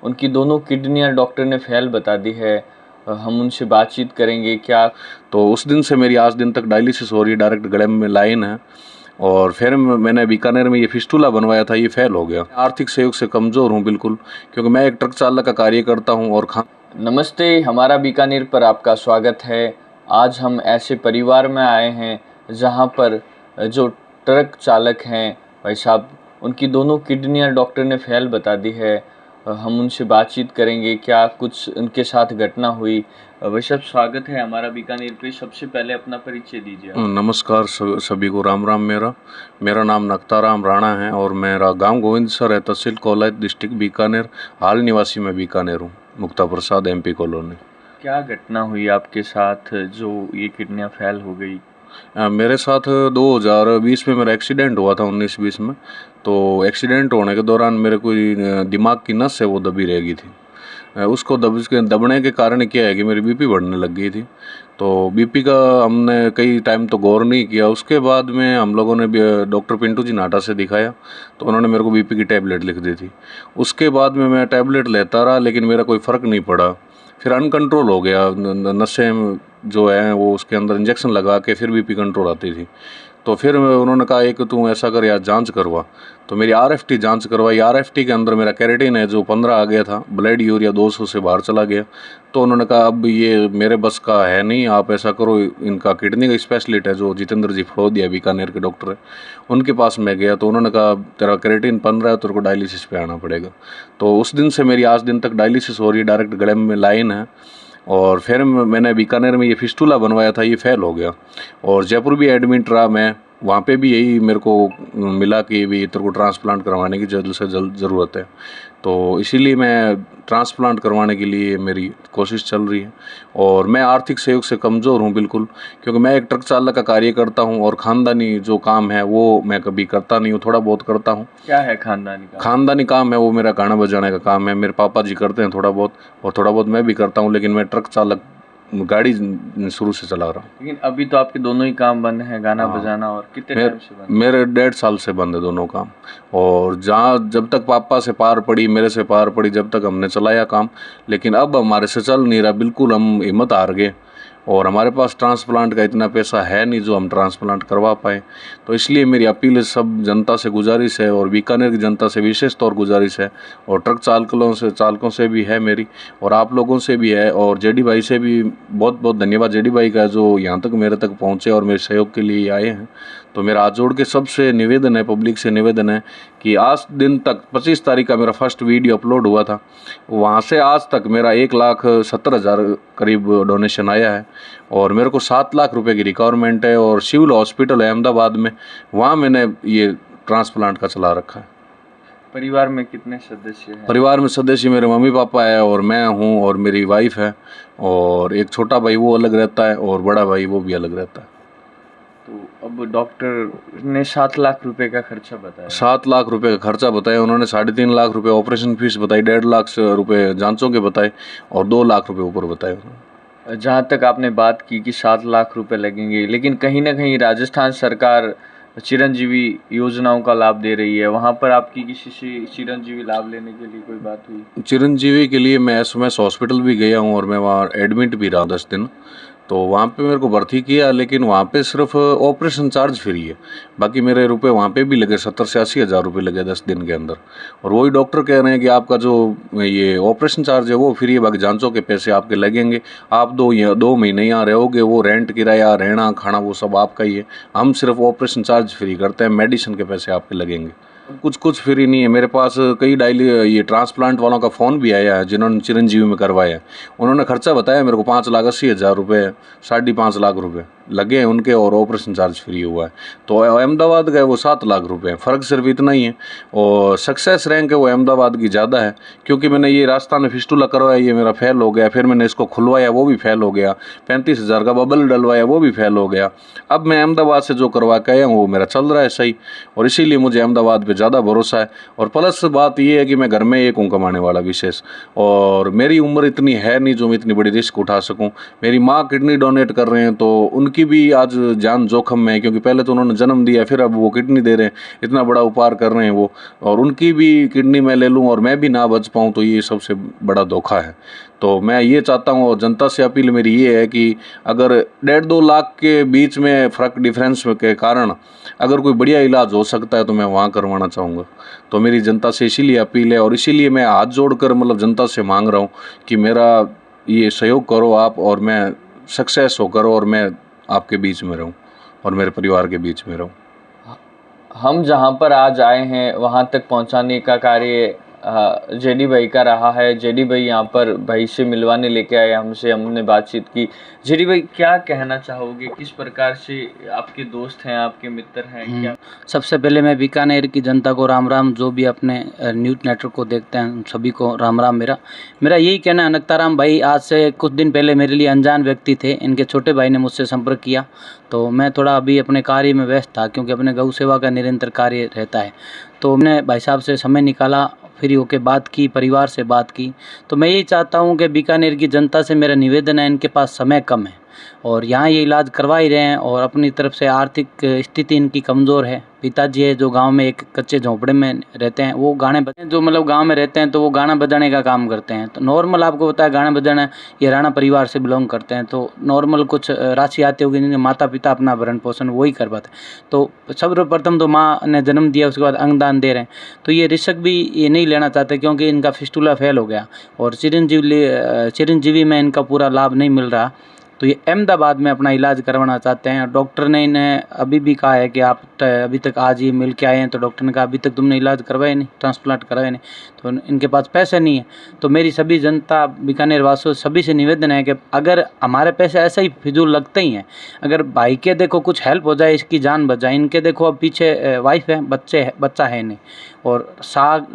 उनकी दोनों किडनियां डॉक्टर ने फेल बता दी है। हम उनसे बातचीत करेंगे क्या। तो उस दिन से मेरी आज दिन तक डायलिसिस हो रही है, डायरेक्ट गले में लाइन है। और फिर मैंने बीकानेर में ये फिस्टूला बनवाया था, ये फेल हो गया। आर्थिक सहयोग से कमज़ोर हूँ बिल्कुल, क्योंकि मैं एक ट्रक चालक का कार्य करता हूँ और नमस्ते, हमारा बीकानेर पर आपका स्वागत है। आज हम ऐसे परिवार में आए हैं जहां पर जो ट्रक चालक हैं भाई साहब, उनकी दोनों किडनियां डॉक्टर ने फेल बता दी है। हम उनसे बातचीत करेंगे क्या कुछ उनके साथ घटना हुई। भाई साहब, स्वागत है हमारा बीकानेर पे। सबसे पहले अपना परिचय दीजिए आप। नमस्कार सभी को राम राम। मेरा नाम नक्ताराम राणा है और मेरा गांव गोविंदसर है, तहसील कौलाइत, डिस्ट्रिक्ट बीकानेर। हाल निवासी मैं बीकानेर हूँ, मुक्ता प्रसाद MP कॉलोनी। क्या घटना हुई आपके साथ जो ये किडनियां फेल हो गई? मेरे साथ 2020 में मेरा एक्सीडेंट हुआ था, 19-20 में। तो एक्सीडेंट होने के दौरान मेरे कोई दिमाग की नस है वो दबी रह गई थी। उसको दबने के कारण क्या है कि मेरी BP बढ़ने लग गई थी। तो BP का हमने कई टाइम तो गौर नहीं किया। उसके बाद में हम लोगों ने डॉक्टर पिंटू जी नाटा से दिखाया, तो उन्होंने मेरे को BP की टैबलेट लिख दी थी। उसके बाद में मैं टैबलेट लेता रहा, लेकिन मेरा कोई फ़र्क नहीं पड़ा। फिर अनकंट्रोल हो गया, नसें जो है वो उसके अंदर इंजेक्शन लगा के फिर BP कंट्रोल आती थी। तो फिर उन्होंने कहा एक तू ऐसा कर यार, जांच करवा। तो मेरी RFT जांच करवाई। RFT के अंदर मेरा कैरेटिन है जो 15 आ गया था, ब्लड यूरिया 200 से बाहर चला गया। तो उन्होंने कहा अब ये मेरे बस का है नहीं, आप ऐसा करो, इनका किडनी का स्पेशलिस्ट है जो जितेंद्र जी फड़ोदिया बीकानेर के डॉक्टर है, उनके पास मैं गया। तो उन्होंने कहा तेरा कैरेटिन 15 है, तेरे को डायलिसिस पे आना पड़ेगा। तो उस दिन से मेरी आज दिन तक डायलिसिस हो रही है, डायरेक्ट गले में लाइन है। और फिर मैंने बीकानेर में ये फिस्टूला बनवाया था, ये फेल हो गया। और जयपुर भी एडमिट रहा मैं, वहाँ पे भी यही मेरे को मिला कि भी तेरे को ट्रांसप्लांट करवाने की जल्द से जल्द ज़रूरत है। तो इसीलिए मैं ट्रांसप्लांट करवाने के लिए मेरी कोशिश चल रही है। और मैं आर्थिक सहयोग से कमज़ोर हूँ बिल्कुल, क्योंकि मैं एक ट्रक चालक का कार्य करता हूँ और ख़ानदानी जो काम है वो मैं कभी करता नहीं हूँ, थोड़ा बहुत करता हूँ। क्या है खानदानी काम? ख़ानदानी काम है वो मेरा गाना बजाने का काम है। मेरे पापा जी करते हैं थोड़ा बहुत, और थोड़ा बहुत मैं भी करता हूँ, लेकिन मैं ट्रक चालक गाड़ी शुरू से चला रहा हूँ। लेकिन अभी तो आपके दोनों ही काम बंद हैं, गाना हाँ। बजाना, और कितने टाइम से बंद? मेरे 1.5 साल से बंद है दोनों काम। और जहाँ जब तक पापा से पार पड़ी, मेरे से पार पड़ी, जब तक हमने चलाया काम। लेकिन अब हमारे से चल नहीं रहा बिल्कुल, हम हिम्मत हार गए। और हमारे पास ट्रांसप्लांट का इतना पैसा है नहीं जो हम ट्रांसप्लांट करवा पाए। तो इसलिए मेरी अपील है, सब जनता से गुजारिश है, और बीकानेर की जनता से विशेष तौर गुजारिश है, और ट्रक चालकों से भी है मेरी, और आप लोगों से भी है, और JD भाई से भी बहुत बहुत धन्यवाद। JD भाई का जो यहाँ तक मेरे तक पहुँचे और मेरे सहयोग के लिए आए हैं। तो मेरा हाथ जोड़ के सबसे निवेदन है, पब्लिक से निवेदन है कि आज दिन तक 25 तारीख का मेरा फर्स्ट वीडियो अपलोड हुआ था, वहाँ से आज तक मेरा 1,70,000 करीब डोनेशन आया है। और मेरे को 7 लाख रुपए की रिक्वायरमेंट है, और सिविल हॉस्पिटल है अहमदाबाद में, वहाँ मैंने ये ट्रांसप्लांट का चला रखा है। परिवार में कितने सदस्य हैं? परिवार में सदस्य मेरे मम्मी पापा है, और मैं हूँ, और मेरी वाइफ है, और एक छोटा भाई वो अलग रहता है, और बड़ा भाई वो भी अलग रहता है। तो अब डॉक्टर ने 7 लाख रुपए का खर्चा बताया। 7 लाख रुपए का खर्चा बताया उन्होंने। 3.5 लाख रुपए ऑपरेशन फीस बताई, 1.5 लाख रुपए जांचों के बताए, और 2 लाख रुपए ऊपर बताए उन्होंने। जहाँ तक आपने बात की कि 7 लाख रुपए लगेंगे, लेकिन कहीं ना कहीं राजस्थान सरकार चिरंजीवी योजनाओं का लाभ दे रही है। वहाँ पर आपकी किसी से चिरंजीवी लाभ लेने के लिए कोई बात हुई? चिरंजीवी के लिए मैं SMS हॉस्पिटल भी गया हूँ, और मैं वहाँ एडमिट भी रहा 10 दिन। तो वहाँ पे मेरे को भर्ती किया, लेकिन वहाँ पे सिर्फ ऑपरेशन चार्ज फ्री है। बाकी मेरे रुपए वहाँ पे भी लगे, 70 से 80 हज़ार रुपये लगे 10 दिन के अंदर। और वही डॉक्टर कह रहे हैं कि आपका जो ये ऑपरेशन चार्ज है वो फ्री है, बाकी जांचों के पैसे आपके लगेंगे। आप 2 महीने यहाँ रहोगे, वो रेंट, किराया, रहना, खाना वो सब आपका ही है। हम सिर्फ ऑपरेशन चार्ज फ्री करते हैं, मेडिसिन के पैसे आपके लगेंगे। कुछ फ्री नहीं है। मेरे पास कई ये ट्रांसप्लांट वालों का फ़ोन भी आया है जिन्होंने चिरंजीवी में करवाया है। उन्होंने खर्चा बताया मेरे को 5,80,000 रुपये, 5.5 लाख रुपए लगे हैं उनके, और ऑपरेशन चार्ज फ्री हुआ है। तो अहमदाबाद गए वो 7 लाख रुपए, फ़र्क सिर्फ इतना ही है। और सक्सेस रैंक है वो अहमदाबाद की ज़्यादा है, क्योंकि मैंने ये राजस्थान में फिस्टूला करवाया, ये मेरा फेल हो गया। फिर मैंने इसको खुलवाया, वो भी फेल हो गया। 35,000 का बबल डलवाया, वो भी फेल हो गया। अब मैं अहमदाबाद से जो करवा के आया हूँ वो मेरा चल रहा है सही, और इसीलिए मुझे अहमदाबाद पे ज़्यादा भरोसा है। और प्लस बात ये है कि मैं घर में एक हूँ कमाने वाला विशेष, और मेरी उम्र इतनी है नहीं जो मैं इतनी बड़ी रिस्क उठा सकूँ। मेरी माँ किडनी डोनेट कर रहे हैं, तो उनकी उनकी भी आज जान जोखम में है, क्योंकि पहले तो उन्होंने जन्म दिया, फिर अब वो किडनी दे रहे हैं, इतना बड़ा उपहार कर रहे हैं वो, और उनकी भी किडनी मैं ले लूँ और मैं भी ना बच पाऊँ तो ये सबसे बड़ा धोखा है। तो मैं ये चाहता हूँ, और जनता से अपील मेरी ये है कि अगर 1.5-2 लाख के बीच में फ़र्क डिफरेंस के कारण अगर कोई बढ़िया इलाज हो सकता है तो मैं वहाँ करवाना चाहूँगा। तो मेरी जनता से इसीलिए अपील है, और इसीलिए मैं हाथ जोड़कर मतलब जनता से मांग रहा हूँ कि मेरा ये सहयोग करो आप, और मैं सक्सेस होकर और मैं आपके बीच में रहूं और मेरे परिवार के बीच में रहूं। हम जहां पर आज आए हैं वहां तक पहुंचाने का कार्य जेडी भाई का रहा है। जेडी भाई यहां पर भाई से मिलवाने लेके आए हमसे, हमने बातचीत की। जेडी भाई, क्या कहना चाहोगे, किस प्रकार से आपके दोस्त हैं, आपके मित्र हैं? क्या सबसे पहले मैं बीकानेर की जनता को राम राम, जो भी अपने न्यूज़ नेटवर्क को देखते हैं उन सभी को राम राम। मेरा यही कहना है, नक्ताराम भाई आज से कुछ दिन पहले मेरे लिए अनजान व्यक्ति थे। इनके छोटे भाई ने मुझसे संपर्क किया, तो मैं थोड़ा अभी अपने कार्य में व्यस्त था, क्योंकि अपने गौ सेवा का निरंतर कार्य रहता है। तो मैंने भाई साहब से समय निकाला, फ्री होकर बात की, परिवार से बात की। तो मैं यही चाहता हूँ कि बीकानेर की जनता से मेरा निवेदन है, इनके पास समय कम है और यहाँ ये इलाज करवा ही रहे हैं, और अपनी तरफ से आर्थिक स्थिति इनकी कमज़ोर है। पिताजी है जो गांव में एक कच्चे झोंपड़े में रहते हैं, वो गाने जो मतलब गांव में रहते हैं तो वो गाना बजाने का काम करते हैं। तो नॉर्मल आपको पता है गाना बजाना, ये राणा परिवार से बिलोंग करते हैं, तो नॉर्मल कुछ राशि आती होगी, जिनके माता पिता अपना भरण पोषण वही कर पाते। तो सर्वप्रथम तो माँ ने जन्म दिया, उसके बाद अंगदान दे रहे हैं। तो ये ऋषक भी ये नहीं लेना चाहते, क्योंकि इनका फिस्टूला फेल हो गया और चिरंजीवी में इनका पूरा लाभ नहीं मिल रहा। तो ये अहमदाबाद में अपना इलाज करवाना चाहते हैं। डॉक्टर ने इन्हें अभी भी कहा है कि आप अभी तक आज ही मिल के आए हैं, तो डॉक्टर ने कहा अभी तक तुमने इलाज करवाया नहीं, ट्रांसप्लांट करवाया नहीं, तो इनके पास पैसे नहीं है। तो मेरी सभी जनता, बीकानेर वासियों सभी से निवेदन है कि अगर हमारे पैसे ऐसे ही फिजूल लगते ही हैं, अगर भाई के देखो कुछ हेल्प हो जाए, इसकी जान बच जाए। इनके देखो अब पीछे वाइफ है, बच्चा है नहीं, और साल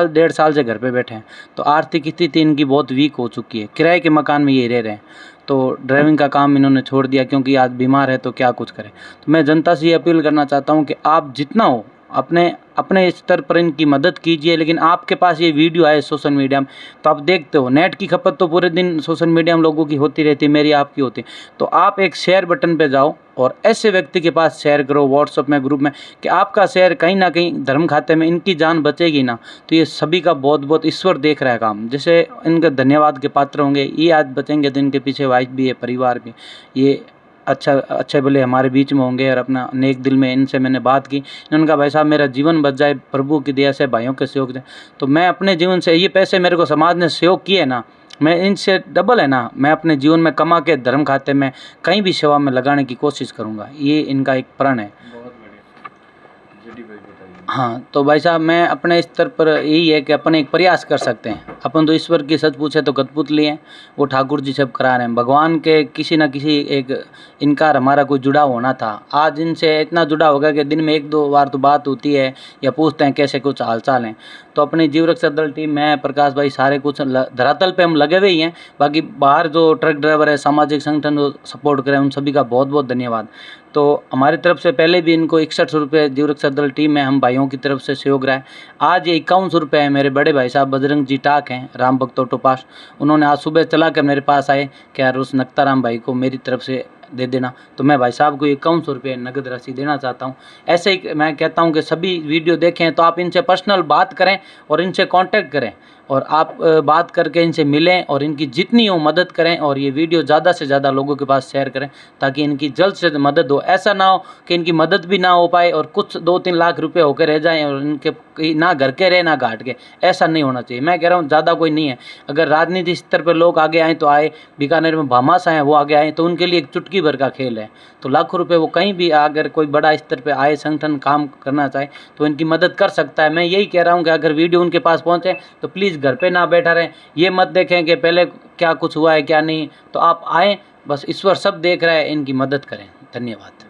1.5 साल से घर पे बैठे हैं। तो आर्थिक स्थिति इनकी बहुत वीक हो चुकी है, किराए के मकान में ये रह रहे हैं। तो ड्राइविंग का काम इन्होंने छोड़ दिया, क्योंकि आज बीमार है तो क्या कुछ करें। तो मैं जनता से ये अपील करना चाहता हूँ कि आप जितना हो अपने स्तर पर इनकी मदद कीजिए। लेकिन आपके पास ये वीडियो आए सोशल मीडिया में, तो आप देखते हो नेट की खपत तो पूरे दिन सोशल मीडिया में लोगों की होती रहती है, मेरी आपकी होती है। तो आप एक शेयर बटन पे जाओ और ऐसे व्यक्ति के पास शेयर करो, व्हाट्सएप में, ग्रुप में, कि आपका शेयर कहीं ना कहीं धर्म खाते में इनकी जान बचेगी ना। तो ये सभी का बहुत बहुत ईश्वर देख रहा है काम, जैसे इनके धन्यवाद के पात्र होंगे। ये आज बचेंगे तो इनके पीछे वाइफ भी है, परिवार भी, ये अच्छे भले हमारे बीच में होंगे। और अपना नेक दिल में इनसे मैंने बात की, इन्होंने कहा भाई साहब मेरा जीवन बच जाए, प्रभु की दया से, भाइयों के सहयोग से। तो मैं अपने जीवन से ये पैसे मेरे को समाज ने सहयोग किए ना, मैं इनसे डबल है ना, मैं अपने जीवन में कमा के धर्म खाते में कहीं भी सेवा में लगाने की कोशिश करूँगा। ये इनका एक प्रण है। बहुत बढ़िया। जेडी भाई बताइए। हाँ, तो भाई साहब मैं अपने स्तर पर यही है कि अपन एक प्रयास कर सकते हैं। अपन तो ईश्वर की सच पूछे तो कठपुतली हैं, वो ठाकुर जी सब करा रहे हैं। भगवान के किसी न किसी एक इनकार हमारा कोई जुड़ाव होना था। आज इनसे इतना जुड़ा होगा कि दिन में 1-2 बार तो बात होती है, या पूछते हैं कैसे कुछ हाल चाल हैं। तो अपनी जीव रक्षा दल टीम, मैं, प्रकाश भाई, सारे कुछ धरातल पे हम लगे हुए ही हैं। बाकी बाहर जो ट्रक ड्राइवर है, सामाजिक संगठन जो सपोर्ट करें, उन सभी का बहुत बहुत धन्यवाद। तो हमारी तरफ से पहले भी इनको 61 रुपये जीव रक्षा दल टीम में हम भाइयों की तरफ से सहयोग रहा है। आज ये 51 रुपये है। मेरे बड़े भाई साहब बजरंग जी टाक हैं, राम भक्त ऑटो पास, उन्होंने आज सुबह चला कर मेरे पास आए कि यार उस नक्ताराम भाई को मेरी तरफ से दे देना। तो मैं भाई साहब को 51 रुपये नगद राशि देना चाहता हूँ। ऐसे ही मैं कहता हूँ कि सभी वीडियो देखें तो आप इनसे पर्सनल बात करें और इनसे कांटेक्ट करें, और आप बात करके इनसे मिलें और इनकी जितनी हो मदद करें, और ये वीडियो ज़्यादा से ज़्यादा लोगों के पास शेयर करें, ताकि इनकी जल्द से मदद हो। ऐसा ना हो कि इनकी मदद भी ना हो पाए और कुछ 2-3 लाख रुपए होकर रह जाएं और इनके ना घर के रहे ना घाट के। ऐसा नहीं होना चाहिए। मैं कह रहा हूँ ज़्यादा कोई नहीं है, अगर राजनीति स्तर पर लोग आगे आएँ तो आए, बीकानेर में भामाशाह हैं वो आगे आएँ तो उनके लिए एक चुटकी भर का खेल है। तो लाखों रुपये वो कहीं भी अगर कोई बड़ा स्तर पर आए, संगठन काम करना चाहे तो इनकी मदद कर सकता है। मैं यही कह रहा हूँ कि अगर वीडियो उनके पास पहुँचे तो प्लीज़ घर पे ना बैठा रहें, ये मत देखें कि पहले क्या कुछ हुआ है क्या नहीं। तो आप आएँ, बस ईश्वर सब देख रहा है, इनकी मदद करें। धन्यवाद।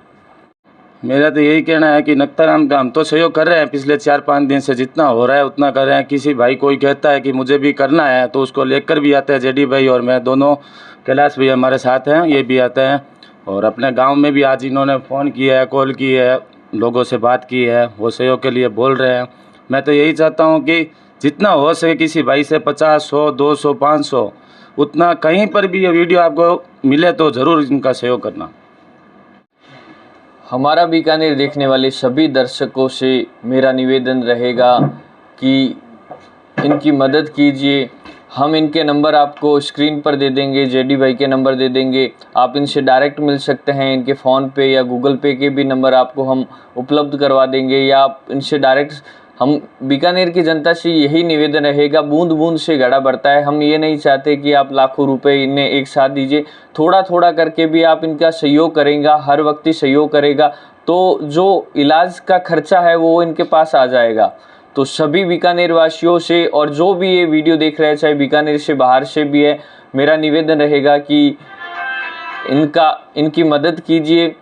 मेरा तो यही कहना है कि नक्ताराम का हम तो सहयोग कर रहे हैं, पिछले 4-5 दिन से जितना हो रहा है उतना कर रहे हैं। किसी भाई कोई कहता है कि मुझे भी करना है तो उसको लेकर भी आते हैं। जेडी भाई और मैं दोनों, कैलाश भी हमारे साथ हैं, ये भी आते हैं। और अपने गांव में भी आज इन्होंने फ़ोन किया है, कॉल की है, लोगों से बात की है, वो सहयोग के लिए बोल रहे हैं। मैं तो यही चाहता हूँ कि जितना हो सके किसी भाई से 50, 100, 200, 500, उतना कहीं पर भी ये वीडियो आपको मिले तो ज़रूर इनका सहयोग करना। हमारा बीकानेर देखने वाले सभी दर्शकों से मेरा निवेदन रहेगा कि इनकी मदद कीजिए। हम इनके नंबर आपको स्क्रीन पर दे देंगे, जेडी भाई के नंबर दे देंगे, आप इनसे डायरेक्ट मिल सकते हैं। इनके फ़ोन पे या गूगल पे के भी नंबर आपको हम उपलब्ध करवा देंगे, या आप इनसे डायरेक्ट। हम बीकानेर की जनता से यही निवेदन रहेगा, बूंद बूंद से घड़ा भरता है। हम ये नहीं चाहते कि आप लाखों रुपए इन्हें एक साथ दीजिए, थोड़ा थोड़ा करके भी आप इनका सहयोग करेंगे, हर वक्त ही सहयोग करेगा तो जो इलाज का खर्चा है वो इनके पास आ जाएगा। तो सभी बीकानेर वासियों से और जो भी ये वीडियो देख रहे हैं, चाहे बीकानेर से बाहर से भी है, मेरा निवेदन रहेगा कि इनकी मदद कीजिए।